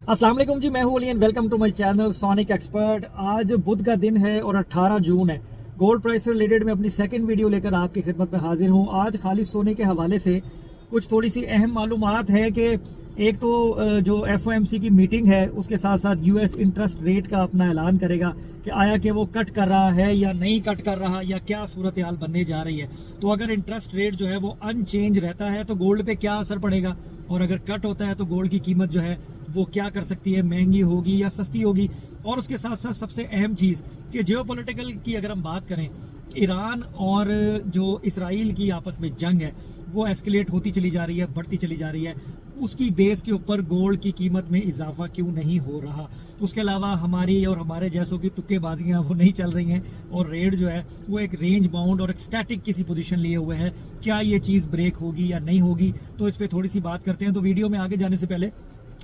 अस्सलाम वालेकुम जी, मैं हूं Ali and welcome to my channel sonic expert. आज बुध का दिन है और 18 जून है। गोल्ड प्राइस से रिलेटेड मैं अपनी सेकंड वीडियो लेकर आपकी खिदमत में हाजिर हूं। आज खालिद सोने के हवाले से कुछ थोड़ी सी अहम मालूमात है कि एक तो जो FOMC की मीटिंग है उसके साथ साथ US इंटरेस्ट रेट का अपना ऐलान करेगा कि आया कि वो कट कर रहा है या नहीं कट कर रहा, या क्या सूरत हाल बनने जा रही है। तो अगर इंटरेस्ट रेट जो है वो अनचेंज रहता है तो गोल्ड पे क्या असर पड़ेगा, और अगर कट होता है तो गोल्ड की कीमत जो है वो क्या कर सकती है, महंगी होगी या सस्ती होगी। और उसके साथ साथ सबसे अहम चीज़ कि जियोपॉलिटिकल की अगर हम बात करें, ईरान और जो इसराइल की आपस में जंग है वो एस्केलेट होती चली जा रही है, बढ़ती चली जा रही है। उसकी बेस के ऊपर गोल्ड की कीमत में इजाफा क्यों नहीं हो रहा। उसके अलावा हमारी और हमारे जैसों की तुक्केबाजियां वो नहीं चल रही हैं, और रेट जो है वो एक रेंज बाउंड और एक स्टैटिक किसी पोजीशन लिए हुए है। क्या ये चीज़ ब्रेक होगी या नहीं होगी, तो इस पर थोड़ी सी बात करते हैं। तो वीडियो में आगे जाने से पहले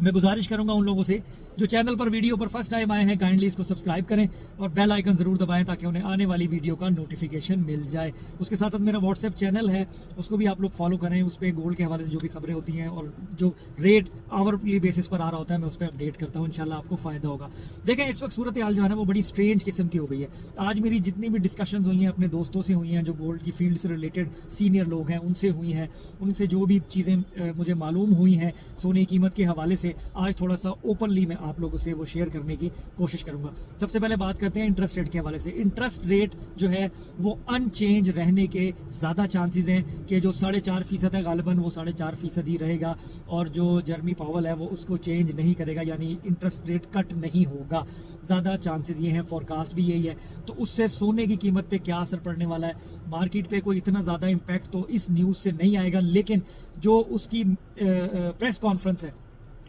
मैं गुजारिश करूंगा उन लोगों से जो चैनल पर वीडियो पर फर्स्ट टाइम आए हैं, काइंडली इसको सब्सक्राइब करें और बेल आइकन जरूर दबाएं ताकि उन्हें आने वाली वीडियो का नोटिफिकेशन मिल जाए। उसके साथ साथ मेरा व्हाट्सएप चैनल है, उसको भी आप लोग फॉलो करें। उस पर गोल्ड के हवाले से जो भी खबरें होती हैं और जो रेट आवरली बेसिस पर आ रहा होता है मैं उस पर अपडेट करता हूँ। इंशाल्लाह आपको फायदा होगा। देखें, इस वक्त सूरत हाल जो है ना वो बड़ी स्ट्रेंज किस्म की हो गई है। आज मेरी जितनी भी डिस्कशन हुई हैं अपने दोस्तों से हुई हैं जो गोल्ड की फील्ड से रिलेटेड सीनियर लोग हैं उनसे हुई हैं, उनसे जो भी चीज़ें मुझे मालूम हुई हैं सोने की कीमत के हवाले से, आज थोड़ा सा ओपनली मैं आप लोगों से वो शेयर करने की कोशिश करूंगा। सबसे पहले बात करते हैं इंटरेस्ट रेट के हवाले से। इंटरेस्ट रेट जो है वो अनचेंज रहने के ज़्यादा चांसेस हैं कि जो 4.5% है गालिबन वो 4.5% ही रहेगा, और जो जर्मी पावल है वो उसको चेंज नहीं करेगा, यानी इंटरेस्ट रेट कट नहीं होगा। ज़्यादा चांसेस ये हैं, फोरकास्ट भी यही है। तो उससे सोने की कीमत पे क्या असर पड़ने वाला है, मार्केट पे कोई इतना ज़्यादा इम्पैक्ट तो इस न्यूज़ से नहीं आएगा, लेकिन जो उसकी प्रेस कॉन्फ्रेंस है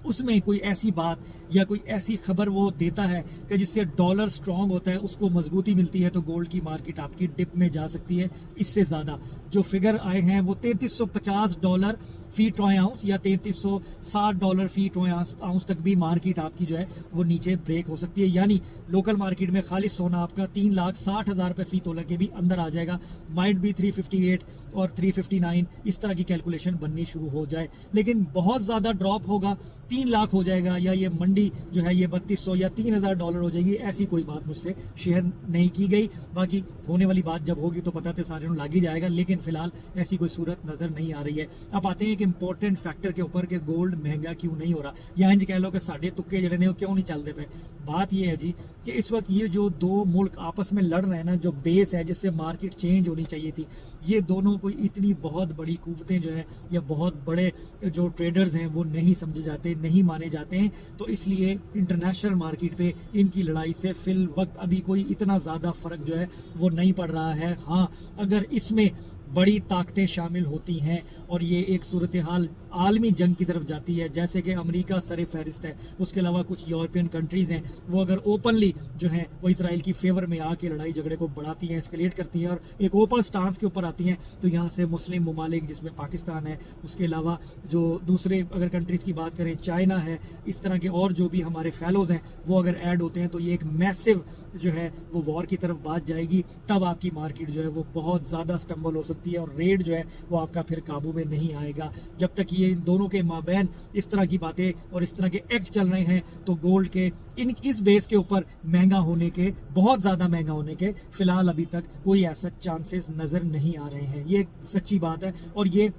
उसमें कोई ऐसी बात या कोई ऐसी खबर वो देता है कि जिससे डॉलर स्ट्रांग होता है, उसको मजबूती मिलती है, तो गोल्ड की मार्केट आपकी डिप में जा सकती है। इससे ज़्यादा जो फिगर आए हैं वो $3350 फी ट्रॉय आउंस या $3360 फी ट्रॉय आउंस तक भी मार्केट आपकी जो है वो नीचे ब्रेक हो सकती है। यानी लोकल मार्केट में खाली सोना आपका 3,60,000 रुपये फी तोला के भी अंदर आ जाएगा। माइट भी 358 और 359 इस तरह की कैलकुलेशन बननी शुरू हो जाए, लेकिन बहुत ज़्यादा ड्रॉप होगा, 3 लाख हो जाएगा, या ये मंडी जो है ये $3,200 या $3,000 हो जाएगी, ऐसी कोई बात मुझसे शेयर नहीं की गई। बाकी होने वाली बात जब होगी तो पता तो सारे लग ही जाएगा, लेकिन फिलहाल ऐसी कोई सूरत नज़र नहीं आ रही है। अब आते हैं एक इंपॉर्टेंट फैक्टर के ऊपर कि गोल्ड महंगा क्यों नहीं हो रहा, या इंज कह लो कि साढ़े तुक्के जड़े ने क्यों नहीं चलते पे। बात यह है जी कि इस वक्त ये जो दो मुल्क आपस में लड़ रहे हैं ना, जो बेस है जिससे मार्केट चेंज होनी चाहिए थी, ये दोनों कोई इतनी बहुत बड़ी कुव्वतें जो है या बहुत बड़े जो ट्रेडर्स हैं वो नहीं समझे जाते, नहीं माने जाते हैं। तो इसलिए इंटरनेशनल मार्केट पे इनकी लड़ाई से फिल वक्त अभी कोई इतना ज़्यादा फ़र्क जो है वो नहीं पड़ रहा है। हाँ, अगर इसमें बड़ी ताकतें शामिल होती हैं और ये एक सूरत हाल आलमी जंग की तरफ जाती है, जैसे कि अमेरिका सर फहरिस्त है, उसके अलावा कुछ यूरोपियन कंट्रीज़ हैं, वो अगर ओपनली जो है वो इसराइल की फेवर में आके लड़ाई झगड़े को बढ़ाती हैं, एस्केलेट करती हैं और एक ओपन स्टांस के ऊपर आती हैं, तो यहाँ से मुस्लिम ममालिक जिसमें पाकिस्तान है, उसके अलावा जो दूसरे अगर कंट्रीज़ की बात करें, चाइना है, इस तरह के और जो भी हमारे फेलोज़ हैं वो अगर ऐड होते हैं तो ये एक मैसिव जो है वो वॉर की तरफ बात जाएगी। तब आपकी मार्केट जो है वो बहुत ज़्यादा स्टम्बल हो सकती है और रेट जो है वो आपका फिर काबू में नहीं आएगा। जब तक ये इन दोनों के माबैन इस तरह की बातें और इस तरह के एक्ट चल रहे हैं तो गोल्ड के इस बेस के ऊपर महंगा होने के, बहुत ज़्यादा महंगा होने के फिलहाल अभी तक कोई ऐसा चांसेस नज़र नहीं आ रहे हैं। ये सच्ची बात है और ये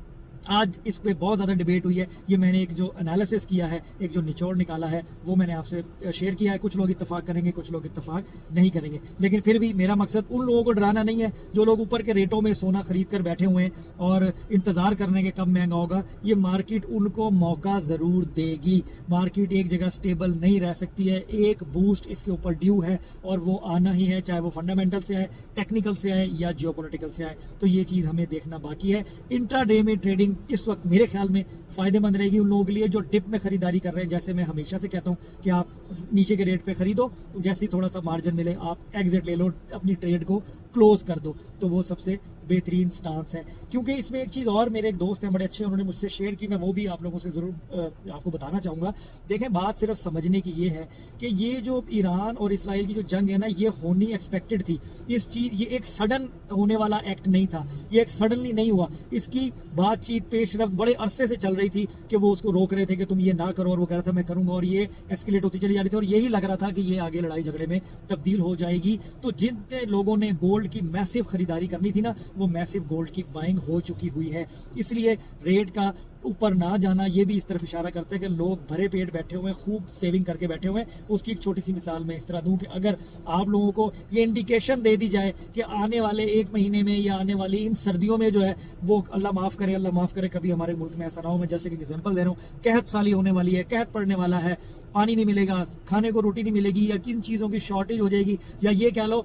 आज इस पे बहुत ज़्यादा डिबेट हुई है। ये मैंने एक जो एनालिसिस किया है, एक जो निचोड़ निकाला है वो मैंने आपसे शेयर किया है। कुछ लोग इत्तेफाक करेंगे, कुछ लोग इत्तेफाक नहीं करेंगे, लेकिन फिर भी मेरा मकसद उन लोगों को डराना नहीं है जो लोग ऊपर के रेटों में सोना खरीद कर बैठे हुए हैं और इंतज़ार करने के कब महंगा होगा। ये मार्केट उनको मौका ज़रूर देगी। मार्केट एक जगह स्टेबल नहीं रह सकती है, एक बूस्ट इसके ऊपर ड्यू है और वो आना ही है, चाहे वो फंडामेंटल से आए, टेक्निकल से आए या जियोपॉलिटिकल से आए। तो ये चीज़ हमें देखना बाकी है। इंट्राडे में ट्रेडिंग इस वक्त मेरे ख्याल में फ़ायदेमंद रहेगी उन लोगों के लिए जो डिप में खरीदारी कर रहे हैं। जैसे मैं हमेशा से कहता हूं कि आप नीचे के रेट पे खरीदो, जैसे ही थोड़ा सा मार्जिन मिले आप एग्जिट ले लो, अपनी ट्रेड को क्लोज कर दो, तो वो सबसे बेहतरीन स्टांस है। क्योंकि इसमें एक चीज़ और, मेरे एक दोस्त हैं बड़े अच्छे, उन्होंने मुझसे शेयर की, मैं वो भी आप लोगों से ज़रूर आपको बताना चाहूँगा। देखें, बात सिर्फ समझने की ये है कि ये जो ईरान और इसराइल की जो जंग है ना, ये होनी एक्सपेक्टेड थी। इस चीज़, ये एक सडन होने वाला एक्ट नहीं था, ये एक सडनली नहीं हुआ। इसकी बातचीत पेशरफ बड़े अरसे से चल रही थी कि वो उसको रोक रहे थे कि तुम ये ना करो, और वो कह रहा था मैं करूँगा, और ये एस्केलेट होती चली जा रही थी, और यही लग रहा था कि ये आगे लड़ाई झगड़े में तब्दील हो जाएगी। तो जितने लोगों ने गोल्ड की मैसिव खरीदारी करनी थी ना, वो मैसिव गोल्ड की बाइंग हो चुकी हुई है। इसलिए रेट का ऊपर ना जाना ये भी इस तरफ इशारा करते हैं कि लोग भरे पेट बैठे हुए हैं, खूब सेविंग करके बैठे हुए हैं। उसकी एक छोटी सी मिसाल मैं इस तरह दूं कि अगर आप लोगों को ये इंडिकेशन दे दी जाए कि आने वाले 1 महीने में या आने वाली इन सर्दियों में जो है वो, अल्लाह माफ़ करे कभी हमारे मुल्क में ऐसा ना हो। मैं जैसे कि एग्जाम्पल दे रहा हूँ, कहत साली होने वाली है, कहत पड़ने वाला है, पानी नहीं मिलेगा, खाने को रोटी नहीं मिलेगी, या किन चीज़ों की शॉर्टेज हो जाएगी, या ये कह लो,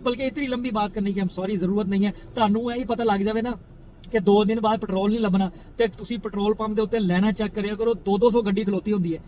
बल्कि इतनी लंबी बात करने की हम सॉरी ज़रूरत नहीं है। तानू यही पता लग जाए ना कि 2 दिन बाद पेट्रोल नहीं लभना, तो तुसी पेट्रोल पंप के उत्ते लाइना चेक करिया करो, 200 गड्डी खलोती होंगी है,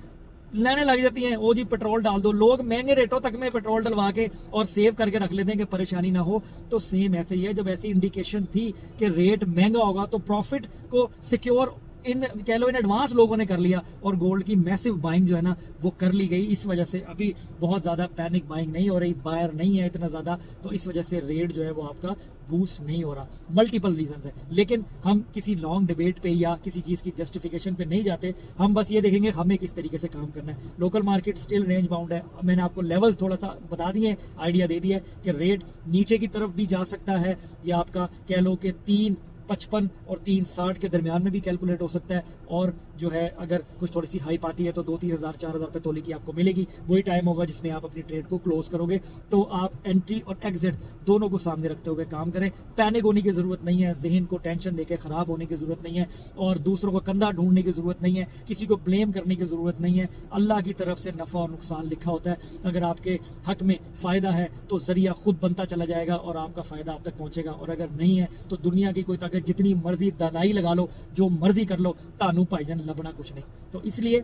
लाइनें लग जाती हैं, वो जी पेट्रोल डाल दो। लोग महंगे रेटों तक में पेट्रोल डलवा के और सेव करके रख लेते हैं कि परेशानी ना हो। तो सेम ऐसे ही है, जब ऐसी इंडिकेशन थी कि रेट महंगा होगा तो प्रॉफिट को सिक्योर इन कह लो इन एडवांस लोगों ने कर लिया, और गोल्ड की मैसिव बाइंग जो है ना वो कर ली गई। इस वजह से अभी बहुत ज़्यादा पैनिक बाइंग नहीं हो रही, बायर नहीं है इतना ज़्यादा, तो इस वजह से रेट जो है वो आपका बूस्ट नहीं हो रहा। मल्टीपल रीजंस है, लेकिन हम किसी लॉन्ग डिबेट पे या किसी चीज़ की जस्टिफिकेशन पे नहीं जाते। हम बस ये देखेंगे हमें किस तरीके से काम करना है। Local market still range bound है। मैंने आपको लेवल्स थोड़ा सा बता दिए, आइडिया दे दिया है कि रेट नीचे की तरफ भी जा सकता है, या आपका कह लो कि 3.55 और 3.60 के दरमियान में भी कैलकुलेट हो सकता है। और जो है अगर कुछ थोड़ी सी हाइप आती है तो 2-3 हज़ार 4 हज़ार रुपये तोले की आपको मिलेगी। वही टाइम होगा जिसमें आप अपनी ट्रेड को क्लोज करोगे। तो आप एंट्री और एग्जिट दोनों को सामने रखते हुए काम करें। पैनिक होने की ज़रूरत नहीं है, जहन को टेंशन देकर ख़राब होने की ज़रूरत नहीं है, और दूसरों को कंधा ढूंढने की ज़रूरत नहीं है, किसी को ब्लेम करने की ज़रूरत नहीं है। अल्लाह की तरफ से नफ़ा और नुकसान लिखा होता है। अगर आपके हक में फ़ायदा है तो ज़रिया खुद बनता चला जाएगा और आपका फ़ायदा आप तक पहुँचेगा, और अगर नहीं है तो दुनिया की कोई ताकत जितनी मर्जी दानाई लगा लो, जो मर्जी कर लो, तानू भाईजान लबना कुछ नहीं। तो इसलिए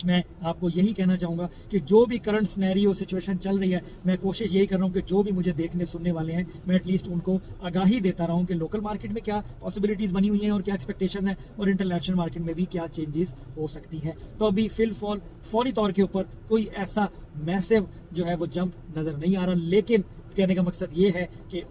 मैं आपको यही कहना चाहूँगा कि जो भी करंट सिनेरियो सिचुएशन चल रही है, मैं कोशिश यही कर रहा हूँ कि जो भी मुझे देखने सुनने वाले हैं, मैं एटलीस्ट उनको आगाही देता रहा हूँ कि लोकल मार्केट में क्या पॉसिबिलिटीज़ बनी हुई हैं और क्या एक्सपेक्टेशन है, और इंटरनेशनल मार्केट में भी क्या चेंजेस हो सकती हैं। तो अभी फौरी तौर के ऊपर कोई ऐसा मैसिव जो है वो जंप नज़र नहीं आ रहा, लेकिन कहने का मकसद ये है कि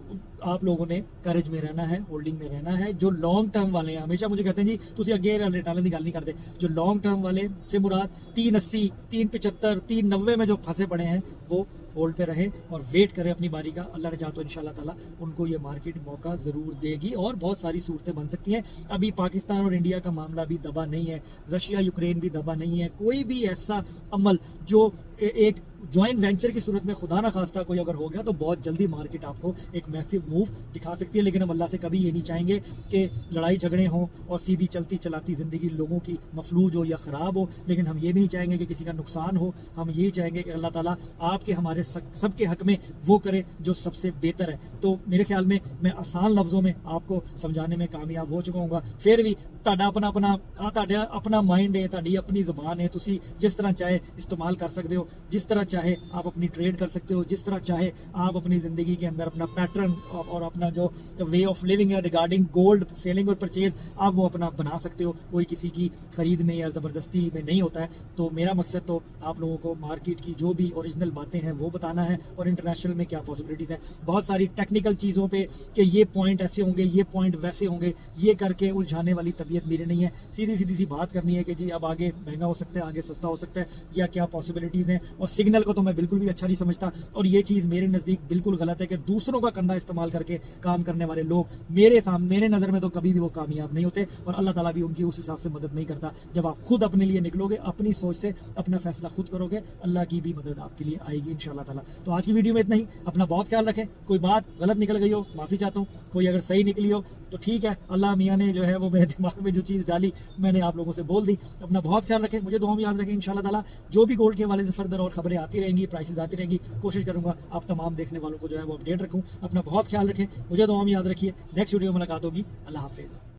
आप लोगों ने करेज में रहना है, होल्डिंग में रहना है। जो लॉन्ग टर्म वाले हैं, हमेशा मुझे कहते हैं जी तुम अगे रिटालन की गल नहीं करते। जो लॉन्ग टर्म वाले से मुराद 380, 375, 390 में जो फंसे पड़े हैं, वो होल्ड पे रहे और वेट करें अपनी बारी का। अल्लाह ने चाहा तो इंशाल्लाह ताला उनको ये मार्केट मौका ज़रूर देगी, और बहुत सारी सूरतें बन सकती हैं। अभी पाकिस्तान और इंडिया का मामला भी दबा नहीं है, रशिया यूक्रेन भी दबा नहीं है। कोई भी ऐसा अमल जो एक जॉइंट वेंचर की सूरत में खुदा ना खास्ता कोई अगर हो गया तो बहुत जल्दी मार्केट आपको एक मैसिव मूव दिखा सकती है। लेकिन हम अल्लाह से कभी ये नहीं चाहेंगे कि लड़ाई झगड़े हों और सीधी चलती चलाती ज़िंदगी लोगों की मफलूज हो या ख़राब हो। लेकिन हम ये भी नहीं चाहेंगे कि किसी का नुकसान हो। हम यही चाहेंगे कि अल्लाह ताला आपके हमारे सबके हक में वो करे जो सबसे बेहतर है। तो मेरे ख्याल में मैं आसान लफ्ज़ों में आपको समझाने में कामयाब हो चुका हूँ। फिर भी अपना माइंड है, ताड़ी अपनी ज़बान है, तुसी जिस तरह चाहे इस्तेमाल कर सकते हो, जिस तरह चाहे आप अपनी ट्रेड कर सकते हो, जिस तरह चाहे आप अपनी ज़िंदगी के अंदर अपना पैटर्न और अपना जो वे ऑफ लिविंग है रिगार्डिंग गोल्ड सेलिंग और परचेज, आप वो अपना बना सकते हो। कोई किसी की खरीद में या ज़बरदस्ती में नहीं होता है। तो मेरा मकसद तो आप लोगों को मार्केट की जो भी ओरिजिनल बातें हैं वो बताना है, और इंटरनेशनल में क्या पॉसिबिलिटीज़ हैं। बहुत सारी टेक्निकल चीज़ों पे कि ये पॉइंट ऐसे होंगे, ये पॉइंट वैसे होंगे, ये करके उलझाने वाली तबीयत मेरी नहीं है। सीधी सीधी सी बात करनी है कि जी अब आगे महंगा हो सकता है, आगे सस्ता हो सकता है, या क्या पॉसिबिलिटीज़ हैं। और सिग्नल को तो मैं बिल्कुल भी अच्छा नहीं समझता, और ये चीज़ मेरे नज़दीक बिल्कुल गलत है कि दूसरों का कंधा इस्तेमाल करके काम करने वाले लोग मेरे नज़र में तो कभी भी वो कामयाब नहीं होते, और अल्लाह ताला भी उनकी उस हिसाब से मदद नहीं करता। जब आप खुद अपने लिए निकलोगे, अपनी सोच से अपना फैसला खुद करोगे, अल्लाह की भी मदद आपके लिए आएगी इंशाल्लाह ताला। तो आज की वीडियो में इतना ही। अपना बहुत ख्याल रखें। कोई बात गलत निकल गई हो माफ़ी चाहता हूँ, कोई अगर सही निकली हो तो ठीक है, अल्लाह मियाँ ने जो है वो मेरे दिमाग में जो चीज़ डाली मैंने आप लोगों से बोल दी। अपना बहुत ख्याल रखें, मुझे दुआ में याद रखें इंशाल्लाह ताला। जो भी गोल्ड के हवाले से फर्दर और खबरें आती रहेंगी, प्राइसेस आती रहेंगी, कोशिश करूंगा आप तमाम देखने वालों को जो है वो अपडेट रखूँ। अपना बहुत ख्याल रखें, मुझे दुआ में याद रखिए। नेक्स्ट वीडियो में मुलाकात होगी। अल्लाह हाफिज़।